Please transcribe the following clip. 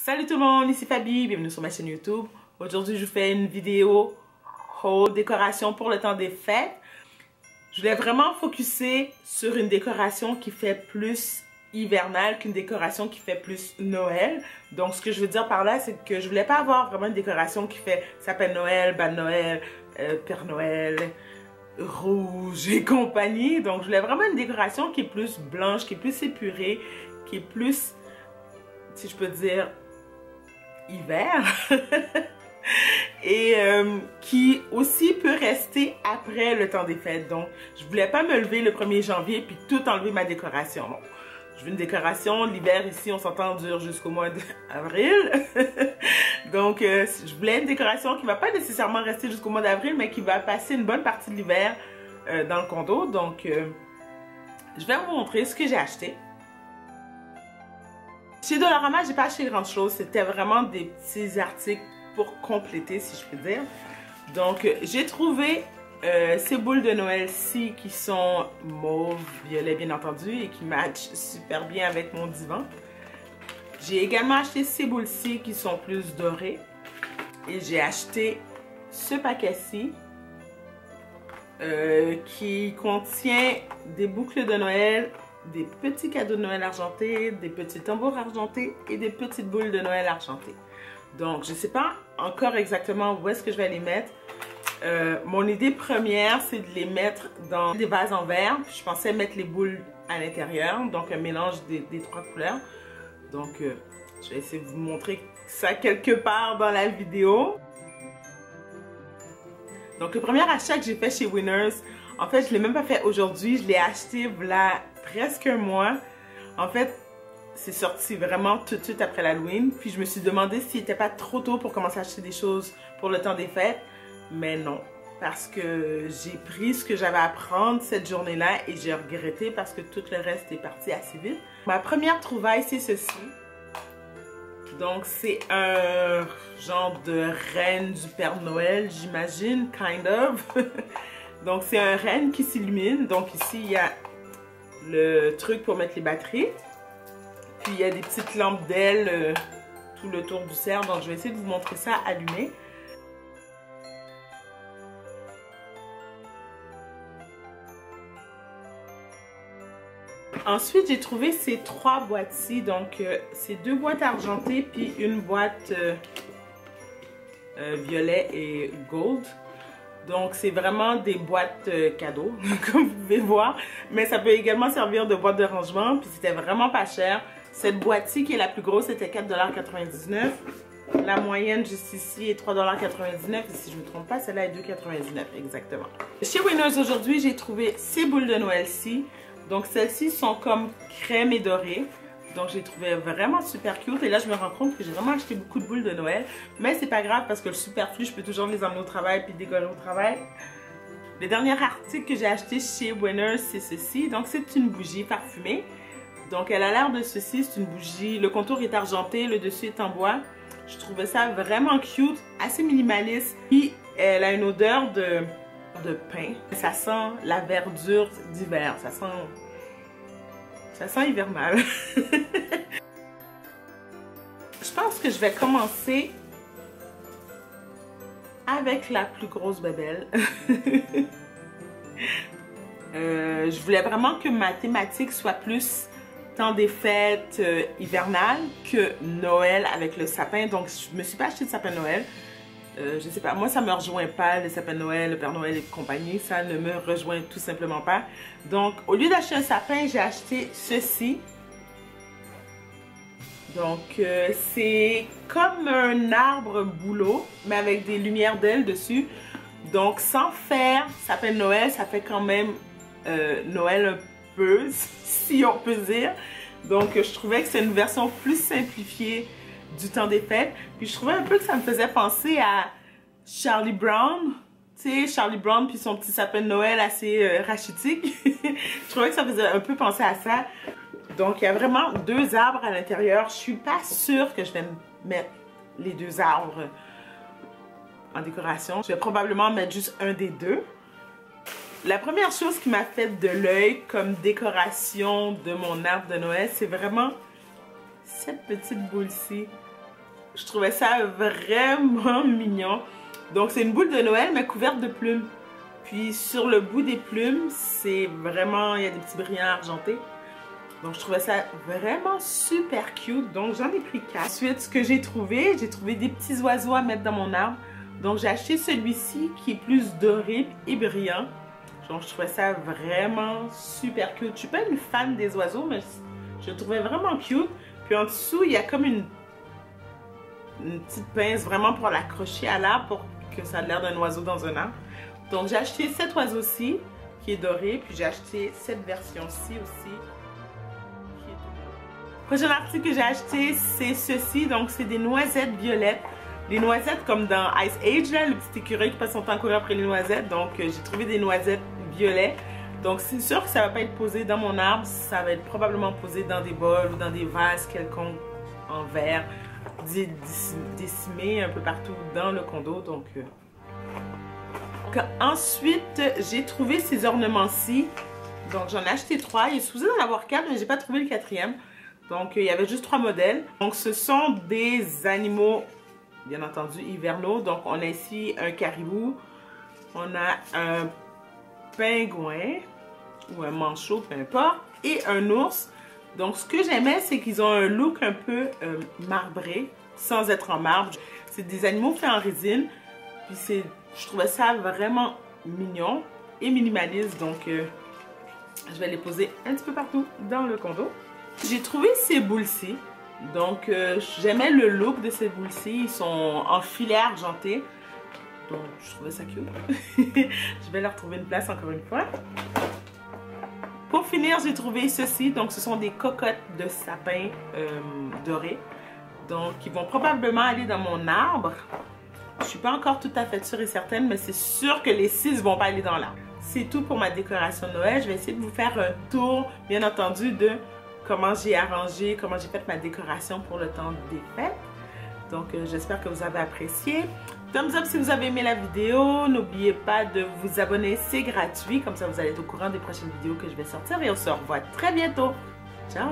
Salut tout le monde, ici Fabi, bienvenue sur ma chaîne YouTube. Aujourd'hui, je vous fais une vidéo haul décoration pour le temps des fêtes. Je voulais vraiment focuser sur une décoration qui fait plus hivernale qu'une décoration qui fait plus Noël. Donc, ce que je veux dire par là, c'est que je voulais pas avoir vraiment une décoration qui fait sapin de Noël, bas de Noël, Père Noël, rouge et compagnie. Donc, je voulais vraiment une décoration qui est plus blanche, qui est plus épurée, qui est plus, si je peux dire, hiver et qui aussi peut rester après le temps des fêtes. Donc je voulais pas me lever le 1er janvier puis tout enlever ma décoration. Bon, je veux une décoration, l'hiver ici on s'entend dure jusqu'au mois d'avril. Donc je voulais une décoration qui va pas nécessairement rester jusqu'au mois d'avril mais qui va passer une bonne partie de l'hiver dans le condo. Donc je vais vous montrer ce que j'ai acheté. Chez Dollarama, j'ai pas acheté grand chose. C'était vraiment des petits articles pour compléter, si je peux dire. Donc, j'ai trouvé ces boules de Noël-ci qui sont mauve, violet bien entendu, et qui matchent super bien avec mon divan. J'ai également acheté ces boules-ci qui sont plus dorées. Et j'ai acheté ce paquet-ci qui contient des boucles de Noël, des petits cadeaux de Noël argentés, des petits tambours argentés et des petites boules de Noël argentées. Donc, je ne sais pas encore exactement où est-ce que je vais les mettre. Mon idée première, c'est de les mettre dans des vases en verre. Je pensais mettre les boules à l'intérieur, donc un mélange des trois couleurs. Donc, je vais essayer de vous montrer ça quelque part dans la vidéo. Donc, le premier achat que j'ai fait chez Winners, en fait, je ne l'ai même pas fait aujourd'hui. Je l'ai acheté voilà presque un mois. En fait, c'est sorti vraiment tout de suite après l'Halloween. Puis je me suis demandé s'il n'était pas trop tôt pour commencer à acheter des choses pour le temps des fêtes. Mais non, parce que j'ai pris ce que j'avais à prendre cette journée-là et j'ai regretté parce que tout le reste est parti assez vite. Ma première trouvaille, c'est ceci. Donc, c'est un genre de reine du Père Noël, j'imagine, kind of. Donc, c'est un renne qui s'illumine. Donc, ici, il y a le truc pour mettre les batteries. Puis, il y a des petites lampes d'ailes tout le tour du cerf. Donc, je vais essayer de vous montrer ça allumé. Ensuite, j'ai trouvé ces trois boîtes-ci. Donc, c'est deux boîtes argentées puis une boîte violet et gold. Donc, c'est vraiment des boîtes cadeaux, comme vous pouvez voir. Mais ça peut également servir de boîte de rangement. Puis, c'était vraiment pas cher. Cette boîte-ci, qui est la plus grosse, c'était 4,99 $. La moyenne, juste ici, est 3,99 $. Et si je ne me trompe pas, celle-là est 2,99 $, exactement. Chez Winners, aujourd'hui, j'ai trouvé ces boules de Noël-ci. Donc, celles-ci sont comme crème et dorées. Donc, je les trouvais vraiment super cute. Et là, je me rends compte que j'ai vraiment acheté beaucoup de boules de Noël. Mais c'est pas grave parce que le superflu, je peux toujours les emmener au travail puis décoller au travail. Le dernier article que j'ai acheté chez Winners, c'est ceci. Donc, c'est une bougie parfumée. Donc, elle a l'air de ceci. C'est une bougie. Le contour est argenté. Le dessus est en bois. Je trouvais ça vraiment cute. Assez minimaliste. Puis, elle a une odeur de pain. Ça sent la verdure d'hiver. Ça sent hivernal. Je pense que je vais commencer avec la plus grosse bébelle. Je voulais vraiment que ma thématique soit plus temps des fêtes hivernales que Noël avec le sapin. Donc, je me suis pas acheté de sapin de Noël. Je sais pas, moi ça me rejoint pas, le sapin de Noël, le Père Noël et compagnie, ça ne me rejoint tout simplement pas. Donc, au lieu d'acheter un sapin, j'ai acheté ceci. Donc, c'est comme un arbre bouleau, mais avec des lumières d'ailes dessus. Donc, sans faire sapin de Noël, ça fait quand même Noël un peu, si on peut dire. Donc, je trouvais que c'est une version plus simplifiée du temps des fêtes. Puis je trouvais un peu que ça me faisait penser à Charlie Brown. Tu sais, Charlie Brown puis son petit sapin de Noël assez rachitique. Je trouvais que ça faisait un peu penser à ça. Donc, il y a vraiment deux arbres à l'intérieur. Je suis pas sûre que je vais mettre les deux arbres en décoration. Je vais probablement mettre juste un des deux. La première chose qui m'a fait de l'œil comme décoration de mon arbre de Noël, c'est vraiment cette petite boule-ci. Je trouvais ça vraiment mignon. Donc c'est une boule de Noël mais couverte de plumes. Puis sur le bout des plumes, c'est vraiment, il y a des petits brillants argentés. Donc je trouvais ça vraiment super cute. Donc j'en ai pris 4. Ensuite, ce que j'ai trouvé des petits oiseaux à mettre dans mon arbre. Donc j'ai acheté celui-ci qui est plus doré et brillant. Donc je trouvais ça vraiment super cute. Je suis pas une fan des oiseaux, mais je le trouvais vraiment cute. Puis en dessous, il y a comme une petite pince vraiment pour l'accrocher à l'arbre pour que ça ait l'air d'un oiseau dans un arbre. Donc j'ai acheté cet oiseau-ci qui est doré, puis j'ai acheté cette version-ci aussi. Prochain article que j'ai acheté, c'est ceci. Donc c'est des noisettes violettes. Les noisettes comme dans Ice Age, là, le petit écureuil qui passe son temps à courir après les noisettes. Donc j'ai trouvé des noisettes violets. Donc c'est sûr que ça ne va pas être posé dans mon arbre. Ça va être probablement posé dans des bols ou dans des vases quelconques en verre, décimés un peu partout dans le condo. Donc ensuite, j'ai trouvé ces ornements-ci. Donc j'en ai acheté 3. Il est supposé d'en avoir 4, mais j'ai pas trouvé le 4e. Donc il y avait juste 3 modèles. Donc ce sont des animaux, bien entendu, hivernaux. Donc on a ici un caribou, on a un pingouin ou un manchot, peu importe, et un ours. Donc ce que j'aimais, c'est qu'ils ont un look un peu marbré, sans être en marbre. C'est des animaux faits en résine. Puis je trouvais ça vraiment mignon et minimaliste. Donc je vais les poser un petit peu partout dans le condo. J'ai trouvé ces boules-ci. Donc j'aimais le look de ces boules-ci. Ils sont en filet argenté. Donc je trouvais ça cute. Je vais leur trouver une place encore une fois. Pour finir, j'ai trouvé ceci. Donc ce sont des cocottes de sapin dorées. Donc ils vont probablement aller dans mon arbre. Je ne suis pas encore tout à fait sûre et certaine, mais c'est sûr que les 6 vont pas aller dans l'arbre. C'est tout pour ma décoration de Noël. Je vais essayer de vous faire un tour, bien entendu, de comment j'ai arrangé, comment j'ai fait ma décoration pour le temps des fêtes. Donc, j'espère que vous avez apprécié. Thumbs up si vous avez aimé la vidéo. N'oubliez pas de vous abonner, c'est gratuit. Comme ça, vous allez être au courant des prochaines vidéos que je vais sortir. Et on se revoit très bientôt. Ciao!